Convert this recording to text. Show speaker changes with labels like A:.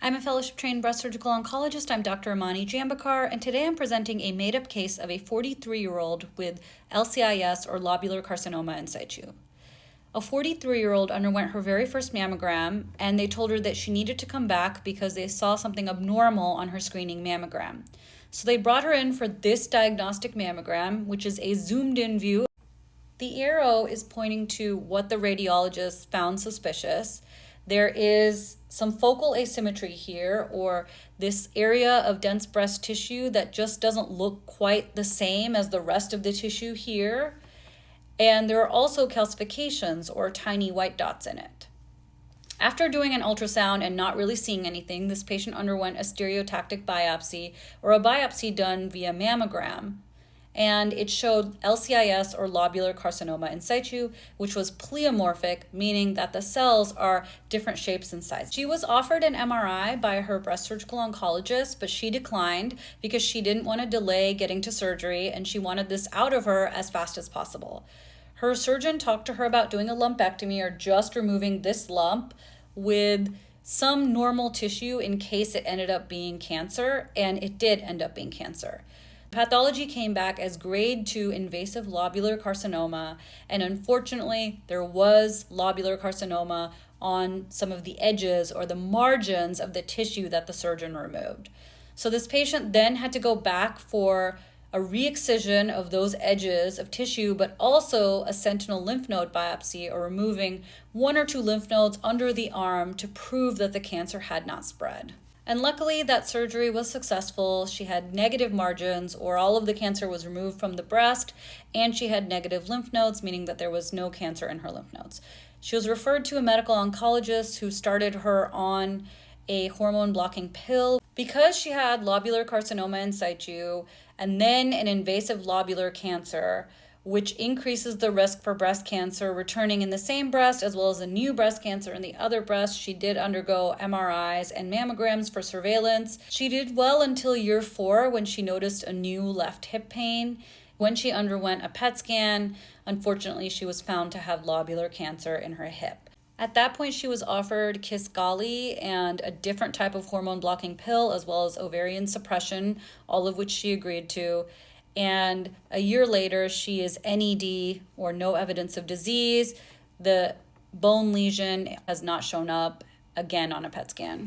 A: I'm a fellowship-trained breast surgical oncologist. I'm Dr. Amani Jambakar, and today I'm presenting a made-up case of a 43-year-old with LCIS or lobular carcinoma in situ. A 43-year-old underwent her very first mammogram, and they told her that she needed to come back because they saw something abnormal on her screening mammogram. So they brought her in for this diagnostic mammogram, which is a zoomed-in view. The arrow is pointing to what the radiologist found suspicious. There is some focal asymmetry here, or this area of dense breast tissue that just doesn't look quite the same as the rest of the tissue here. And there are also calcifications, or tiny white dots in it. After doing an ultrasound and not really seeing anything, this patient underwent a stereotactic biopsy, or a biopsy done via mammogram. And it showed LCIS or lobular carcinoma in situ, which was pleomorphic, meaning that the cells are different shapes and sizes. She was offered an MRI by her breast surgical oncologist, but she declined because she didn't want to delay getting to surgery and she wanted this out of her as fast as possible. Her surgeon talked to her about doing a lumpectomy or just removing this lump with some normal tissue in case it ended up being cancer, and it did end up being cancer. Pathology came back as grade 2 invasive lobular carcinoma, and unfortunately there was lobular carcinoma on some of the edges or the margins of the tissue that the surgeon removed. So this patient then had to go back for a re-excision of those edges of tissue, but also a sentinel lymph node biopsy, or removing 1 or 2 lymph nodes under the arm to prove that the cancer had not spread. And luckily that surgery was successful. She had negative margins, or all of the cancer was removed from the breast, and she had negative lymph nodes, meaning that there was no cancer in her lymph nodes. She was referred to a medical oncologist who started her on a hormone blocking pill. Because she had lobular carcinoma in situ and then an invasive lobular cancer, which increases the risk for breast cancer returning in the same breast, as well as a new breast cancer in the other breast. She did undergo MRIs and mammograms for surveillance. She did well until year 4 when she noticed a new left hip pain. When she underwent a PET scan, unfortunately, she was found to have lobular cancer in her hip. At that point, she was offered Kisqali and a different type of hormone blocking pill, as well as ovarian suppression, all of which she agreed to. And a year later, she is NED, or no evidence of disease. The bone lesion has not shown up again on a PET scan.